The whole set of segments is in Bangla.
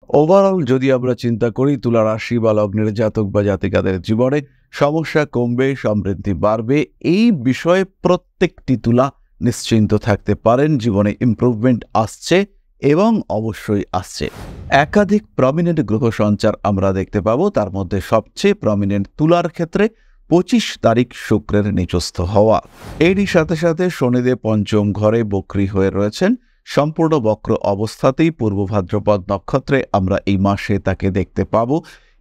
ওভারঅল যদি আমরা চিন্তা করি তুলা রাশি বা লগ্নের জাতক বা জাতিকাদের জীবনে সমস্যা কমবে, সমৃদ্ধি বাড়বে, এই বিষয়ে প্রত্যেকটি তুলা নিশ্চিন্ত থাকতে পারেন। জীবনে ইমপ্রুভমেন্ট আসছে এবং অবশ্যই আসছে। একাধিক প্রমিনেন্ট গ্রহ সঞ্চার আমরা দেখতে পাবো। তার মধ্যে সবচেয়ে প্রমিনেন্ট তুলার ক্ষেত্রে 25 তারিখ শুক্রের নিচস্থ হওয়া। এরই সাথে সাথে শনিদেব পঞ্চম ঘরে বক্রী হয়ে রয়েছেন। সম্পূর্ণ বক্র অবস্থাতেই পূর্ব ভাদ্রপদ নক্ষত্রে আমরা এই মাসে তাকে দেখতে পাব।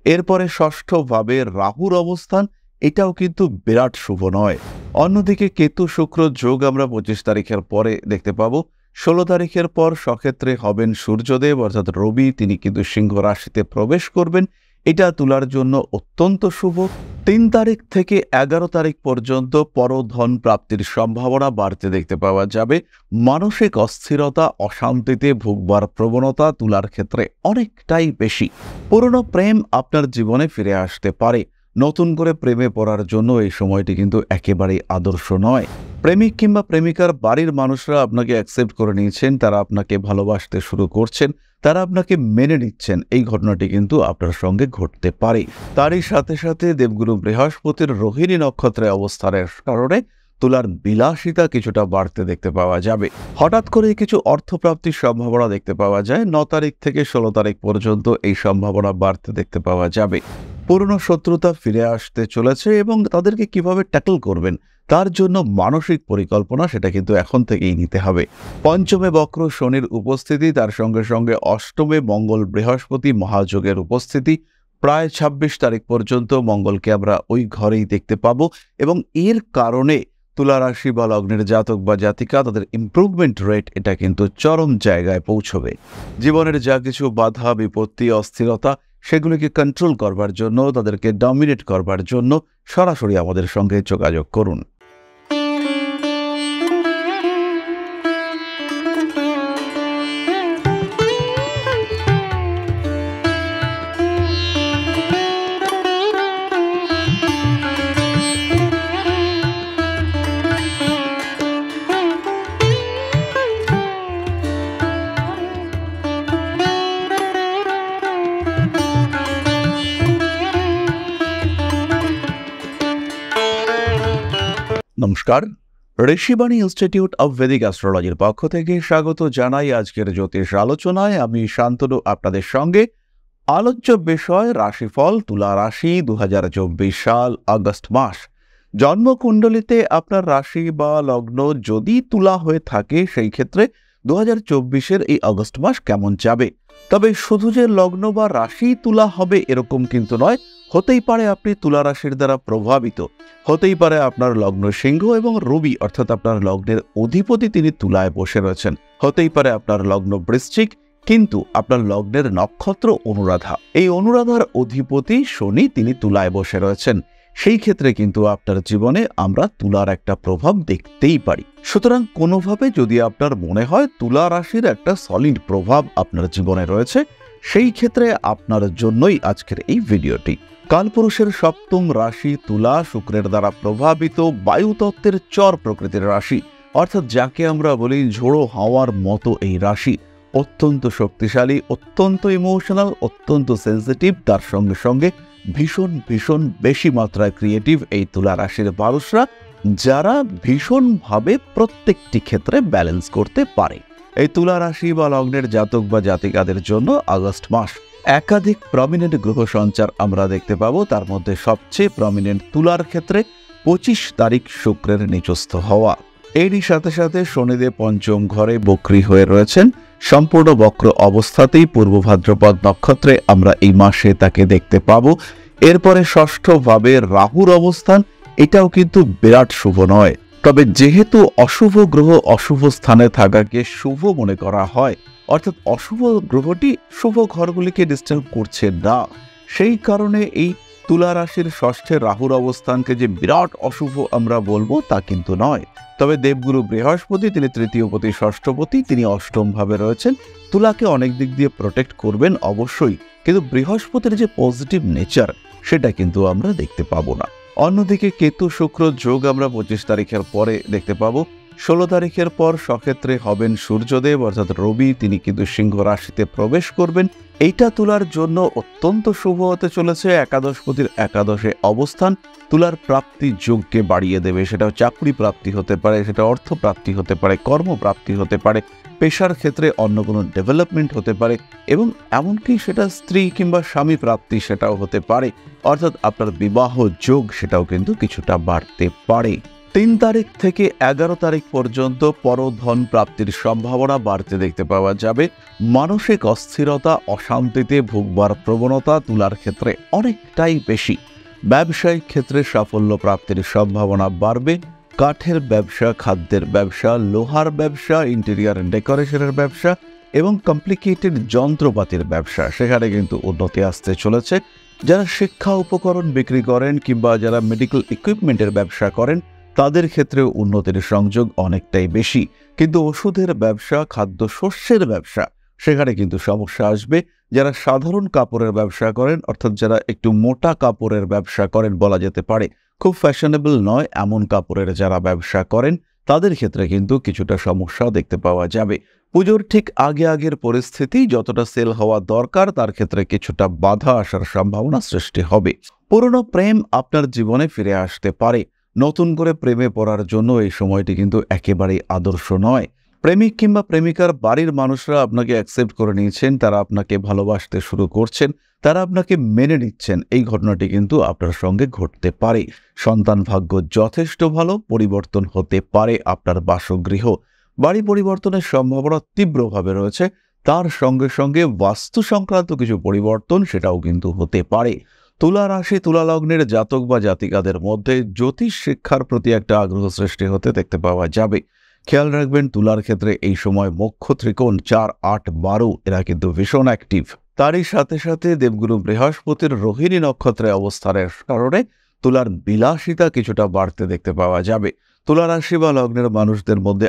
এরপরে ষষ্ঠভাবে রাহুর অবস্থান, এটাও কিন্তু বিরাট শুভ নয়। অন্যদিকে কেতু শুক্র যোগ আমরা 25 তারিখের পরে দেখতে পাব। 16 তারিখের পর সক্ষেত্রে হবেন সূর্যদেব অর্থাৎ রবি, তিনি কিন্তু সিংহ রাশিতে প্রবেশ করবেন। এটা তুলার জন্য অত্যন্ত শুভ। 3 তারিখ থেকে 11 তারিখ পর্যন্ত পরধন প্রাপ্তির সম্ভাবনা বাড়তে দেখতে পাওয়া যাবে। মানসিক অস্থিরতা, অশান্তিতে ভুগবার প্রবণতা তুলার ক্ষেত্রে অনেকটাই বেশি। পুরনো প্রেম আপনার জীবনে ফিরে আসতে পারে। নতুন করে প্রেমে পড়ার জন্য এই সময়টি কিন্তু একেবারেই আদর্শ নয়। প্রেমিক কিংবা প্রেমিকার বাড়ির মানুষরা আপনাকে অ্যাকসেপ্ট করে নিয়েছেন, তারা আপনাকে ভালোবাসতে শুরু করছেন, তারা আপনাকে মেনে নিচ্ছেন, এই ঘটনাটি কিন্তু আপনার সঙ্গে ঘটতে পারে। তারই সাথে সাথে দেবগুরু বৃহস্পতির রোহিণী নক্ষত্রে অবস্থানের কারণে তুলার বিলাসিতা কিছুটা বাড়তে দেখতে পাওয়া যাবে। হঠাৎ করে কিছু অর্থপ্রাপ্তির সম্ভাবনা দেখতে পাওয়া যায়। 9 তারিখ থেকে 16 তারিখ পর্যন্ত এই সম্ভাবনা বাড়তে দেখতে পাওয়া যাবে। পুরনো শত্রুতা ফিরে আসতে চলেছে এবং তাদেরকে কিভাবে ট্যাকল করবেন তার জন্য মানসিক পরিকল্পনা সেটা কিন্তু এখন থেকেই নিতে হবে। পঞ্চমে বক্র শনির উপস্থিতি, তার সঙ্গে সঙ্গে অষ্টমে মঙ্গল বৃহস্পতি মহাযোগের উপস্থিতি। প্রায় 26 তারিখ পর্যন্ত মঙ্গলকে আমরা ওই ঘরেই দেখতে পাবো এবং এর কারণে তুলা রাশি বা লগ্নের জাতক বা জাতিকা তাদের ইমপ্রুভমেন্ট রেট এটা কিন্তু চরম জায়গায় পৌঁছবে। জীবনের যা কিছু বাধা বিপত্তি অস্থিরতা সেগুলিকে কন্ট্রোল করবার জন্য, তাদেরকে ডমিনেট করবার জন্য সরাসরি আমাদের সঙ্গে যোগাযোগ করুন। নমস্কার, ঋষিবাণী ইনস্টিটিউট অব ভেদিক অ্যাস্ট্রোলজির পক্ষ থেকে স্বাগত জানাই আজকের জ্যোতিষ আলোচনায়। আমি শান্তনু আপনাদের সঙ্গে। আলোচ্য বিষয় রাশিফল তুলা রাশি 2024 সাল আগস্ট মাস। জন্মকুণ্ডলিতে আপনার রাশি বা লগ্ন যদি তুলা হয়ে থাকে সেই ক্ষেত্রে 2024-এর এই আগস্ট মাস কেমন যাবে। তবে শুধু যে লগ্ন বা রাশি তুলা হবে এরকম কিন্তু নয়। হতেই পারে আপনি তুলা রাশির দ্বারা প্রভাবিত, হতেই পারে আপনার লগ্ন সিংহ এবং রবি অর্থাৎ আপনার লগ্নের অধিপতি তিনি তুলায় বসে রয়েছেন, হতেই পারে আপনার লগ্ন বৃশ্চিক কিন্তু আপনার লগ্নের নক্ষত্র অনুরাধা, এই অনুরাধার অধিপতি শনি তিনি তুলায় বসে রয়েছেন। সেই ক্ষেত্রে কিন্তু আপনার জীবনে আমরা তুলার একটা প্রভাব দেখতেই পারি। সুতরাং কোনোভাবে যদি আপনার মনে হয় তুলা রাশির একটা সলিড প্রভাব আপনার জীবনে রয়েছে, সেই ক্ষেত্রে আপনার জন্যই আজকের এই ভিডিওটি। কালপুরুষের সপ্তম রাশি তুলা, শুক্রের দ্বারা প্রভাবিত বায়ুতত্ত্বের চর প্রকৃতির রাশি, অর্থাৎ যাকে আমরা বলি ঝোড়ো হাওয়ার মতো এই রাশি। অত্যন্ত শক্তিশালী, অত্যন্ত ইমোশনাল, অত্যন্ত সেন্সিটিভ, তার সঙ্গে সঙ্গে ভীষণ ভীষণ বেশি মাত্রায় ক্রিয়েটিভ এই তুলা রাশির মানুষরা, যারা ভীষণভাবে প্রত্যেকটি ক্ষেত্রে ব্যালেন্স করতে পারে। এই তুলা রাশি বা লগ্নের জাতক বা জাতিকাদের জন্য আগস্ট মাস একাধিক প্রমিনেন্ট গ্রহ সঞ্চার আমরা দেখতে পাবো। তার মধ্যে সবচেয়ে প্রমিনেন্ট তুলার ক্ষেত্রে 25 তারিখ শুক্রের নিচস্থ হওয়া। এরই সাথে সাথে শনিদেব পঞ্চম ঘরে বক্রী হয়ে রয়েছেন। সম্পূর্ণ বক্র অবস্থাতেই পূর্ব ভাদ্রপদ নক্ষত্রে আমরা এই মাসে তাকে দেখতে পাবো। এরপরে ষষ্ঠভাবে রাহুর অবস্থান, এটাও কিন্তু বিরাট শুভ নয়। তবে যেহেতু অশুভ গ্রহ অশুভ স্থানে থাকাকে শুভ মনে করা হয়, অর্থাৎ অশুভ গ্রহটি শুভ ঘরগুলিকে ডিস্টার্ব করছে না, সেই কারণে এই তুলা রাশির ষষ্ঠে রাহুর অবস্থানকে যে বিরাট অশুভ আমরা বলবো তা কিন্তু নয়। তবে দেবগুরু বৃহস্পতি তিনি তৃতীয়পতি ষষ্ঠপতি, তিনি অষ্টম ভাবে রয়েছেন, তুলাকে অনেক দিক দিয়ে প্রোটেক্ট করবেন অবশ্যই, কিন্তু বৃহস্পতির যে পজিটিভ নেচার সেটা কিন্তু আমরা দেখতে পাবো না। অন্যদিকে কেতু শুক্র যোগ আমরা 25 তারিখের পরে দেখতে পাবো। 16 তারিখের পর সক্ষেত্রে হবেন সূর্যদেব অর্থাৎ রবি, তিনি কিন্তু সিংহ রাশিতে প্রবেশ করবেন এইটা তুলার জন্য অত্যন্ত শুভ হতে চলেছে। একাদশপতির একাদশে অবস্থান তুলার প্রাপ্তি যোগকে বাড়িয়ে দেবে। সেটা চাকরি প্রাপ্তি হতে পারে, সেটা অর্থ প্রাপ্তি হতে পারে, কর্মপ্রাপ্তি হতে পারে, পেশার ক্ষেত্রে অন্য কোনো ডেভেলপমেন্ট হতে পারে এবং এমনকি সেটা স্ত্রী কিংবা স্বামী প্রাপ্তি সেটাও হতে পারে। অর্থাৎ আপনার বিবাহ যোগ সেটাও কিন্তু কিছুটা বাড়তে পারে। 3 তারিখ থেকে 11 তারিখ পর্যন্ত পরধন প্রাপ্তির সম্ভাবনা বাড়তে দেখতে পাওয়া যাবে। মানসিক অস্থিরতা, অশান্তিতে ভুগবার প্রবণতা তুলার ক্ষেত্রে অনেকটাই বেশি। ব্যবসায়িক ক্ষেত্রে সাফল্য প্রাপ্তির সম্ভাবনা বাড়বে। কাঠের ব্যবসা, খাদ্যের ব্যবসা, লোহার ব্যবসা, ইন্টেরিয়ার ডেকোরেশনের ব্যবসা এবং কমপ্লিকেটেড যন্ত্রপাতির ব্যবসা, সেখানে কিন্তু উন্নতি আসতে চলেছে। যারা শিক্ষা উপকরণ বিক্রি করেন কিংবা যারা মেডিকেল ইকুইপমেন্টের ব্যবসা করেন তাদের ক্ষেত্রেও উন্নতির সংযোগ অনেকটাই বেশি। কিন্তু ওষুধের ব্যবসা, খাদ্যশস্যের ব্যবসা, সেখানে কিন্তু সমস্যা আসবে। যারা সাধারণ কাপড়ের ব্যবসা করেন, অর্থাৎ যারা একটু মোটা কাপড়ের ব্যবসা করেন বলা যেতে পারে, খুব ফ্যাশনেবল নয় এমন কাপড়ের যারা ব্যবসা করেন তাদের ক্ষেত্রে কিন্তু কিছুটা সমস্যা দেখতে পাওয়া যাবে। পুজোর ঠিক আগের পরিস্থিতি যতটা সেল হওয়া দরকার তার ক্ষেত্রে কিছুটা বাধা আসার সম্ভাবনা সৃষ্টি হবে। পুরনো প্রেম আপনার জীবনে ফিরে আসতে পারে। নতুন করে প্রেমে পড়ার জন্য এই সময়টি কিন্তু একেবারেই আদর্শ নয়। প্রেমিক কিংবা প্রেমিকার বাড়ির মানুষরা আপনাকে অ্যাকসেপ্ট করে নিয়েছেন, তারা আপনাকে ভালোবাসতে শুরু করছেন, তারা আপনাকে মেনে নিচ্ছেন, এই ঘটনাটি কিন্তু আপনার সঙ্গে ঘটতে পারে। সন্তান ভাগ্য যথেষ্ট ভালো, পরিবর্তন হতে পারে আপনার বাসগৃহ। বাড়ি পরিবর্তনের সম্ভাবনা তীব্রভাবে রয়েছে। তার সঙ্গে সঙ্গে বাস্তু সংক্রান্ত কিছু পরিবর্তন সেটাও কিন্তু হতে পারে। তুলা রাশি, তুলা লগ্নের জাতক বা জাতিকাদের মধ্যে জ্যোতিষ শিক্ষার প্রতি একটা আগ্রহ সৃষ্টি হতে দেখতে পাওয়া যাবে। খেয়াল রাখবেন তুলার ক্ষেত্রে এই সময় মোক্ষ ত্রিকোণ 4, 8, 12 এরা কিন্তু ভীষণ অ্যাক্টিভ। তারই সাথে সাথে দেবগুরু বৃহস্পতির রোহিণী নক্ষত্রে অবস্থানের কারণে তুলার বিলাসিতা কিছুটা বাড়তে দেখতে পাওয়া যাবে। তুলা রাশি বা লগ্নের মানুষদের মধ্যে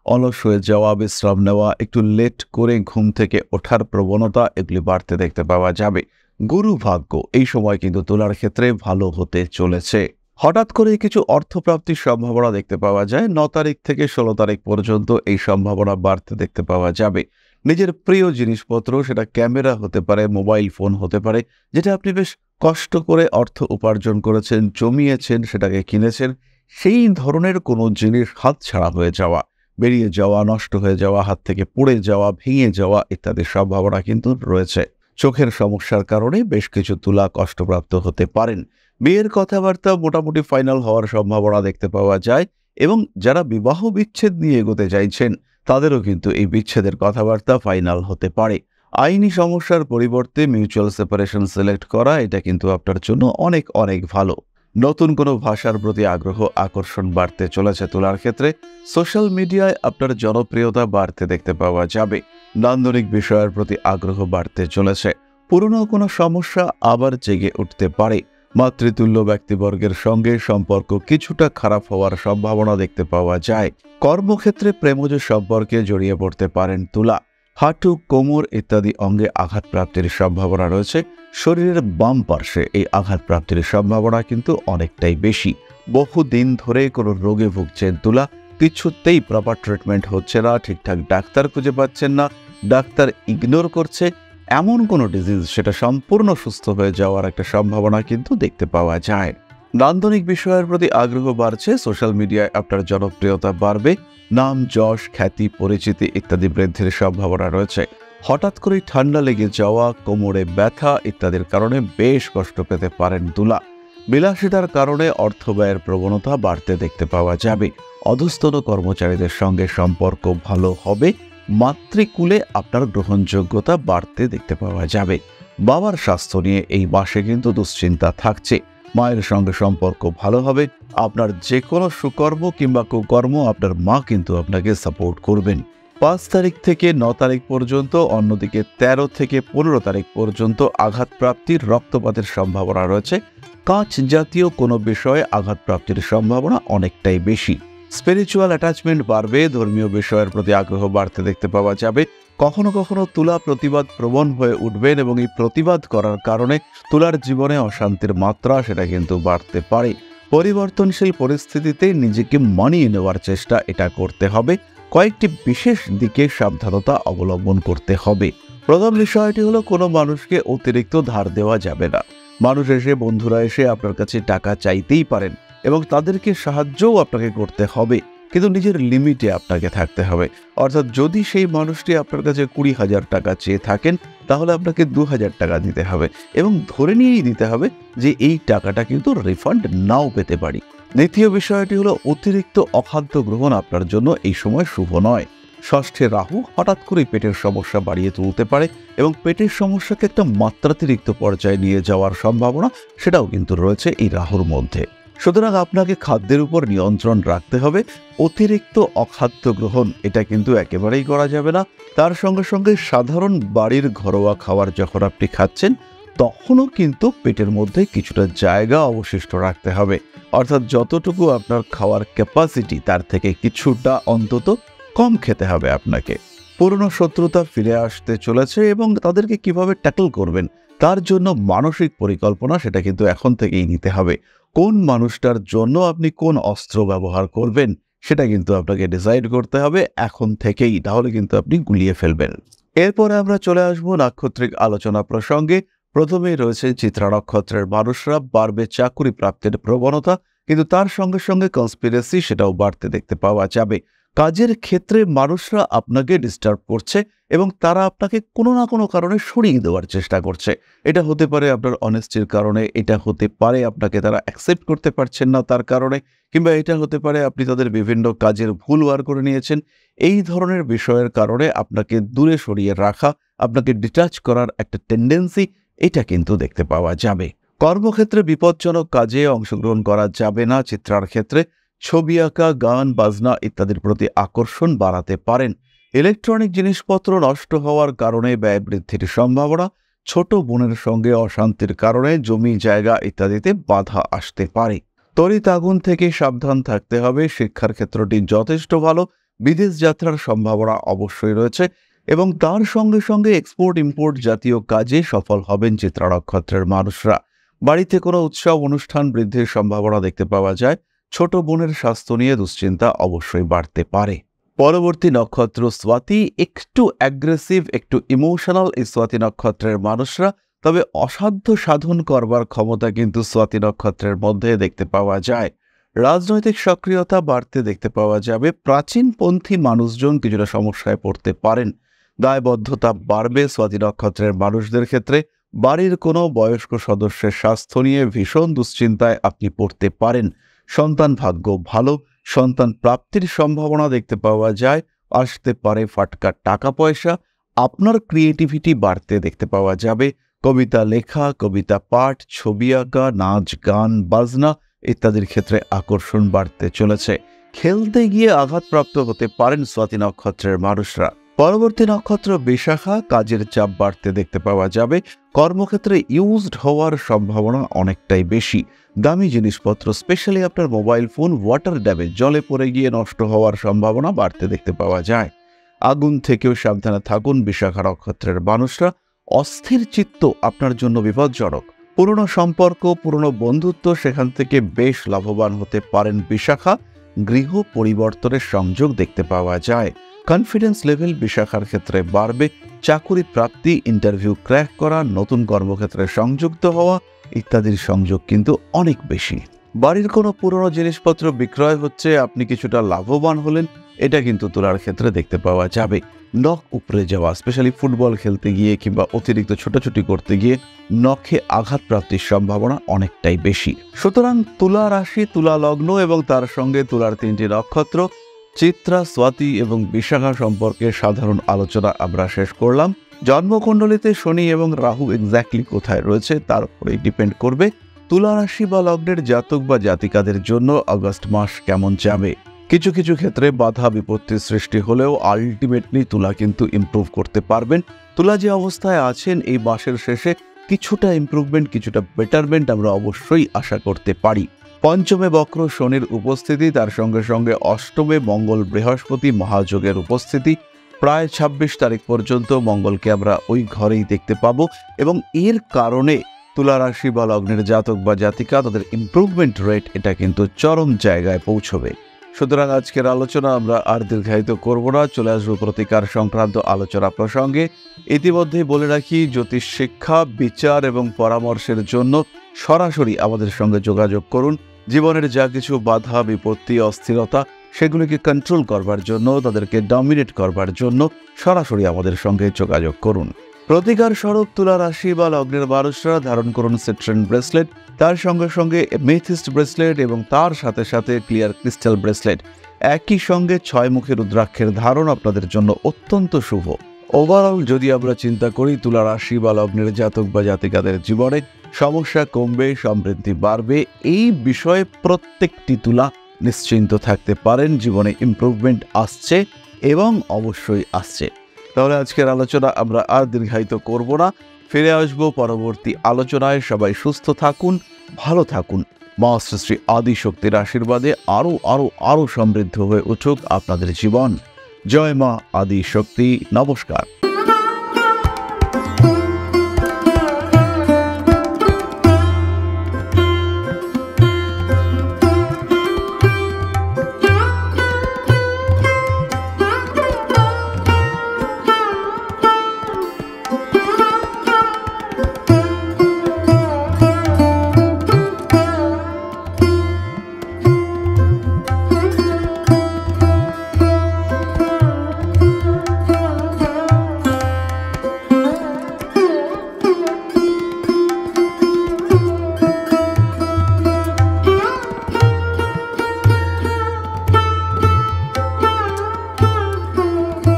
অলস হয়ে যাওয়া, বিশ্রাম নেওয়া, একটু লেট করে ঘুম থেকে ওঠার প্রবণতা এগুলি বাড়তে দেখতে পাওয়া যাবে। গুরু ভাগ্য এই সময় কিন্তু তুলার ক্ষেত্রে ভালো হতে চলেছে। হঠাৎ করে কিছু অর্থপ্রাপ্তির সম্ভাবনা দেখতে পাওয়া যায়। 9 তারিখ থেকে 16 তারিখ পর্যন্ত এই সম্ভাবনা বাড়তে দেখতে পাওয়া যাবে। নিজের প্রিয় জিনিসপত্র, সেটা ক্যামেরা হতে পারে, মোবাইল ফোন হতে পারে, যেটা আপনি বেশ কষ্ট করে অর্থ উপার্জন করেছেন, জমিয়েছেন, সেটাকে কিনেছেন, সেই ধরনের কোনো জিনিস হাতছাড়া হয়ে যাওয়া, বেরিয়ে যাওয়া, নষ্ট হয়ে যাওয়া, হাত থেকে পড়ে যাওয়া, ভেঙে যাওয়া ইত্যাদি সম্ভাবনা কিন্তু রয়েছে। চোখের সমস্যার কারণে বেশ কিছু তুলা কষ্টপ্রাপ্ত হতে পারেন। বিয়ের কথাবার্তা মোটামুটি ফাইনাল হওয়ার সম্ভাবনা দেখতে পাওয়া যায় এবং যারা বিবাহ বিচ্ছেদ নিয়ে এগোতে চাইছেন তাদেরও কিন্তু এই বিচ্ছেদের কথাবার্তা ফাইনাল হতে পারে। আইনি সমস্যার পরিবর্তে মিউচুয়াল সেপারেশন সিলেক্ট করা এটা কিন্তু আপনার জন্য অনেক ভালো। নতুন কোনো ভাষার প্রতি আগ্রহ, আকর্ষণ বাড়তে চলেছে তুলার ক্ষেত্রে। সোশ্যাল মিডিয়ায় আপনার জনপ্রিয়তা বাড়তে দেখতে পাওয়া যাবে। নান্দনিক বিষয়ের প্রতি আগ্রহ বাড়তে চলেছে। পুরনো কোনো সমস্যা আবার জেগে উঠতে পারে। মাতৃতুল্য ব্যক্তিবর্গের সঙ্গে সম্পর্ক কিছুটা খারাপ হওয়ার সম্ভাবনা দেখতে পাওয়া যায়। কর্মক্ষেত্রে প্রেমজ সম্পর্কে জড়িয়ে পড়তে পারেন তুলা। হাঁটু, কোমর ইত্যাদি অঙ্গে আঘাতপ্রাপ্তির সম্ভাবনা রয়েছে। শরীরের বাম পার্শ্বে এই আঘাতপ্রাপ্তির সম্ভাবনা কিন্তু অনেকটাই বেশি। বহুদিন ধরে কোনো রোগে ভুগছেন তুলা, কিছুতেই প্রপার ট্রিটমেন্ট হচ্ছে না, ঠিকঠাক ডাক্তার খুঁজে পাচ্ছেন না, ডাক্তার ইগনোর করছে, এমন কোনো ডিজিজ সেটা সম্পূর্ণ সুস্থ হয়ে যাওয়ার একটা সম্ভাবনা কিন্তু দেখতে পাওয়া যায়। নান্দনিক বিষয়ের প্রতি আগ্রহ বাড়ছে। সোশ্যাল মিডিয়ায় আপনার জনপ্রিয়তা বাড়বে। নাম, যশ, খ্যাতি, পরিচিতি ইত্যাদি বৃদ্ধির সম্ভাবনা রয়েছে। হঠাৎ করেই ঠান্ডা লেগে যাওয়া, কোমরে ব্যথা ইত্যাদির কারণে বেশ কষ্ট পেতে পারেন তুলা। বিলাসিতার কারণে অর্থ ব্যয়ের প্রবণতা বাড়তে দেখতে পাওয়া যাবে। অধস্তন কর্মচারীদের সঙ্গে সম্পর্ক ভালো হবে। মাতৃকুলে আপনার গ্রহণযোগ্যতা বাড়তে দেখতে পাওয়া যাবে। বাবার স্বাস্থ্য নিয়ে এই মাসে কিন্তু দুশ্চিন্তা থাকছে। মায়ের সঙ্গে সম্পর্ক ভালো হবে। আপনার যে কোনো সুকর্ম কিংবা কুকর্ম আপনার মা কিন্তু আপনাকে সাপোর্ট করবেন। 5 তারিখ থেকে 9 তারিখ পর্যন্ত, অন্যদিকে 13 থেকে 15 তারিখ পর্যন্ত আঘাতপ্রাপ্তির, রক্তপাতের সম্ভাবনা রয়েছে। কাঁচ জাতীয় কোনো বিষয়ে আঘাতপ্রাপ্তির সম্ভাবনা অনেকটাই বেশি। স্পিরিচুয়াল অ্যাটাচমেন্ট বাড়বে। ধর্মীয় বিষয়ের প্রতি আগ্রহ বাড়তে দেখতে পাওয়া যাবে। কখনো কখনো তুলা প্রতিবাদ প্রবণ হয়ে উঠবেন এবং এই প্রতিবাদ করার কারণে তুলার জীবনে অশান্তির মাত্রা সেটা কিন্তু বাড়তে পারে। পরিবর্তনশীল পরিস্থিতিতে নিজেকে মানিয়ে নেওয়ার চেষ্টা এটা করতে হবে। কয়েকটি বিশেষ দিকে সাবধানতা অবলম্বন করতে হবে। প্রথম বিষয়টি হলো কোনো মানুষকে অতিরিক্ত ধার দেওয়া যাবে না। মানুষ এসে, বন্ধুরা এসে আপনার কাছে টাকা চাইতেই পারেন এবং তাদেরকে সাহায্যও আপনাকে করতে হবে, কিন্তু নিজের লিমিটে আপনাকে থাকতে হবে। অর্থাৎ যদি সেই মানুষটি আপনার কাছে 20,000 টাকা চেয়ে থাকেন, তাহলে আপনাকে 2,000 টাকা দিতে হবে এবং ধরে নিয়েই দিতে হবে যে এই টাকাটা কিন্তু রিফান্ড নাও পেতে পারি। দ্বিতীয় বিষয়টি হলো অতিরিক্ত অখাদ্য গ্রহণ আপনার জন্য এই সময় শুভ নয়। ষষ্ঠে রাহু হঠাৎ করে পেটের সমস্যা বাড়িয়ে তুলতে পারে এবং পেটের সমস্যাকে একটা মাত্রাতিরিক্ত পর্যায়ে নিয়ে যাওয়ার সম্ভাবনা সেটাও কিন্তু রয়েছে এই রাহুর মধ্যে। সুতরাং আপনাকে খাদ্যের উপর নিয়ন্ত্রণ রাখতে হবে। অতিরিক্ত অখাদ্য গ্রহণ এটা কিন্তু একেবারেই করা যাবে না। তার সঙ্গে সঙ্গে সাধারণ বাড়ির ঘরোয়া খাবার যখন আপনি খাচ্ছেন, তখনও কিন্তু পেটের মধ্যে কিছুটা জায়গা অবশিষ্ট রাখতে হবে। অর্থাৎ যতটুকু আপনার খাওয়ার ক্যাপাসিটি, তার থেকে কিছুটা অন্তত কম খেতে হবে আপনাকে। পুরনো শত্রুতা ফিরে আসতে চলেছে এবং তাদেরকে কিভাবে ট্যাকল করবেন তার জন্য মানসিক পরিকল্পনা সেটা কিন্তু এখন থেকেই নিতে হবে। কোন মানুষটার জন্য আপনি কোন অস্ত্র ব্যবহার করবেন সেটা কিন্তু আপনাকে ডিসাইড করতে হবে এখন থেকেই, তাহলে কিন্তু আপনি গুলিয়ে ফেলবেন। এরপরে আমরা চলে আসবো নাক্ষত্রিক আলোচনা প্রসঙ্গে। প্রথমেই রয়েছে চিত্রা নক্ষত্রের মানুষরা, বাড়বে চাকুরি প্রাপ্তির প্রবণতা, কিন্তু তার সঙ্গে সঙ্গে কনস্পিরেসি সেটাও বাড়তে দেখতে পাওয়া যাবে। কাজের ক্ষেত্রে মানুষরা আপনাকে ডিস্টার্ব করছে এবং তারা আপনাকে কোনো না কোনো কারণে সরিয়ে দেওয়ার চেষ্টা করছে। এটা হতে পারে আপনার অনেস্টির কারণে, এটা হতে পারে আপনাকে তারা অ্যাকসেপ্ট করতে পারছেন না তার কারণে, কিংবা এটা হতে পারে আপনি তাদের বিভিন্ন কাজের ভুল বার করে নিয়েছেন। এই ধরনের বিষয়ের কারণে আপনাকে দূরে সরিয়ে রাখা, আপনাকে ডিটাচ করার একটা টেন্ডেন্সি এটা কিন্তু দেখতে পাওয়া যাবে। কর্মক্ষেত্রে বিপজ্জনক কাজে অংশগ্রহণ করা যাবে না। চিত্রার ক্ষেত্রে ছবি আঁকা, গান বাজনা ইত্যাদির প্রতি আকর্ষণ বাড়াতে পারেন। ইলেকট্রনিক জিনিসপত্র নষ্ট হওয়ার কারণে ব্যয় বৃদ্ধির সম্ভাবনা। ছোট বোনের সঙ্গে অশান্তির কারণে জমি জায়গা ইত্যাদিতে বাধা আসতে পারে। তড়িৎ আগুন থেকে সাবধান থাকতে হবে। শিক্ষার ক্ষেত্রটি যথেষ্ট ভালো। বিদেশ যাত্রার সম্ভাবনা অবশ্যই রয়েছে এবং তার সঙ্গে সঙ্গে এক্সপোর্ট ইম্পোর্ট জাতীয় কাজে সফল হবেন চিত্রা নক্ষত্রের মানুষরা। বাড়িতে কোনো উৎসব অনুষ্ঠান বৃদ্ধির সম্ভাবনা দেখতে পাওয়া যায়। ছোট বোনের স্বাস্থ্য নিয়ে দুশ্চিন্তা অবশ্যই বাড়তে পারে। পরবর্তী নক্ষত্র স্বাতি, একটু অ্যাগ্রেসিভ, একটু ইমোশনাল এই স্বাতি নক্ষত্রের মানুষরা, তবে অসাধ্য সাধন করবার ক্ষমতা কিন্তু স্বাতি নক্ষত্রের মধ্যে দেখতে পাওয়া যায়। রাজনৈতিক সক্রিয়তা বাড়তে দেখতে পাওয়া যাবে। প্রাচীনপন্থী মানুষজন কিছুটা সমস্যায় পড়তে পারেন। দায়বদ্ধতা বাড়বে স্বাতি নক্ষত্রের মানুষদের ক্ষেত্রে। বাড়ির কোনো বয়স্ক সদস্যের স্বাস্থ্য নিয়ে ভীষণ দুশ্চিন্তায় আপনি পড়তে পারেন। সন্তান ভাগ্য ভালো, সন্তান প্রাপ্তির সম্ভাবনা দেখতে পাওয়া যায়। আসতে পারে ফাটকা টাকা পয়সা। আপনার ক্রিয়েটিভিটি বাড়তে দেখতে পাওয়া যাবে। কবিতা লেখা, কবিতা পাঠ, ছবি আঁকা, নাচ গান বাজনা ইত্যাদির ক্ষেত্রে আকর্ষণ বাড়তে চলেছে। খেলতে গিয়ে আঘাতপ্রাপ্ত হতে পারেন স্বাতি নক্ষত্রের মানুষরা। পরবর্তী নক্ষত্র বিশাখা, কাজের চাপ বাড়তে দেখতে পাওয়া যাবে। কর্মক্ষেত্রে ইউজড হওয়ার সম্ভাবনা অনেকটাই বেশি। দামি জিনিসপত্র, স্পেশালি আপনার মোবাইল ফোন ওয়াটার ড্যামেজ, জলে পড়ে গিয়ে নষ্ট হওয়ার সম্ভাবনা বাড়তে দেখতে পাওয়া যায়। আগুন থেকেও সাবধানে থাকুন বিশাখা নক্ষত্রের মানুষরা। অস্থির চিত্ত আপনার জন্য বিপজ্জনক। পুরনো সম্পর্ক, পুরনো বন্ধুত্ব, সেখান থেকে বেশ লাভবান হতে পারেন বিশাখা। গৃহ পরিবর্তনের সংযোগ দেখতে পাওয়া যায়। কনফিডেন্স লেভেল বিশাখার ক্ষেত্রে বাড়বে। চাকুরি প্রাপ্তি, ইন্টারভিউ ক্র্যাক করা, নতুন কর্মক্ষেত্রে সংযুক্ত হওয়া ইত্যাদির সংযোগ কিন্তু অনেক বেশি। বাড়ির কোনো পুরনো জিনিসপত্র বিক্রয় হচ্ছে, আপনি কিছুটা লাভবান হলেন, এটা কিন্তু তুলার ক্ষেত্রে দেখতে পাওয়া যাবে। নখ উপড়ে যাওয়া, স্পেশালি ফুটবল খেলতে গিয়ে কিংবা অতিরিক্ত ছোটাছুটি করতে গিয়ে নখে আঘাত প্রাপ্তির সম্ভাবনা অনেকটাই বেশি। সুতরাং তুলা রাশি, তুলা লগ্ন এবং তার সঙ্গে তুলার 3টি নক্ষত্র চিত্রা, স্বাতি এবং বিশাখা সম্পর্কে সাধারণ আলোচনা আমরা শেষ করলাম। জন্মকুণ্ডলিতে শনি এবং রাহু এক্স্যাক্টলি কোথায় রয়েছে তার উপরেই ডিপেন্ড করবে তুলা রাশি বা লগ্নের জাতক বা জাতিকাদের জন্য আগস্ট মাস কেমন যাবে। কিছু কিছু ক্ষেত্রে বাধা বিপত্তির সৃষ্টি হলেও আলটিমেটলি তুলা কিন্তু ইমপ্রুভ করতে পারবেন। তুলা যে অবস্থায় আছেন এই মাসের শেষে কিছুটা ইমপ্রুভমেন্ট, কিছুটা বেটারমেন্ট আমরা অবশ্যই আশা করতে পারি। পঞ্চমে বক্র শনির উপস্থিতি, তার সঙ্গে সঙ্গে অষ্টমে মঙ্গল বৃহস্পতি মহাযোগের উপস্থিতি। প্রায় 26 তারিখ পর্যন্ত মঙ্গলকে আমরা ওই ঘরেই দেখতে পাবো এবং এর কারণে তুলা রাশি বা লগ্নের জাতক বা জাতিকা তাদের ইমপ্রুভমেন্ট রেট এটা কিন্তু চরম জায়গায় পৌঁছবে। সুতরাং আজকের আলোচনা আমরা আর দীর্ঘায়িত করব না, চলে আসবো প্রতিকার সংক্রান্ত আলোচনা প্রসঙ্গে। ইতিমধ্যেই বলে রাখি, জ্যোতিষ শিক্ষা, বিচার এবং পরামর্শের জন্য সরাসরি আমাদের সঙ্গে যোগাযোগ করুন। জীবনের যা কিছু বাধা, বিপত্তি, অস্থিরতা, সেগুলিকে কন্ট্রোল করবার জন্য, তাদেরকে ডমিনেট করবার জন্য সরাসরি আমাদের সঙ্গে যোগাযোগ করুন। প্রতিকার স্বরূপ তুলা রাশি বা লগ্নের মানুষরা ধারণ করুন সিট্রেন ব্রেসলেট, তার সঙ্গে সঙ্গে মেথিস্ট ব্রেসলেট এবং তার সাথে সাথে ক্লিয়ার ক্রিস্টাল ব্রেসলেট। একই সঙ্গে 6 মুখী রুদ্রাক্ষের ধারণ আপনাদের জন্য অত্যন্ত শুভ। ওভারঅল যদি আমরা চিন্তা করি, তুলা রাশি বা লগ্নের জাতক বা জাতিকাদের জীবনে সমস্যা কমবে, সমৃদ্ধি বাড়বে, এই বিষয়ে প্রত্যেকটি তুলা নিশ্চিন্ত থাকতে পারেন। জীবনে ইমপ্রুভমেন্ট আসছে এবং অবশ্যই আসছে। তাহলে আজকের আলোচনা আমরা আর দীর্ঘায়িত করব না, ফিরে আসবো পরবর্তী আলোচনায়। সবাই সুস্থ থাকুন, ভালো থাকুন। মা শ্রী শ্রী আদিশক্তির আশীর্বাদে আরো আরো আরো সমৃদ্ধ হয়ে উঠুক আপনাদের জীবন। জয় মা আদিশক্তি। নমস্কার।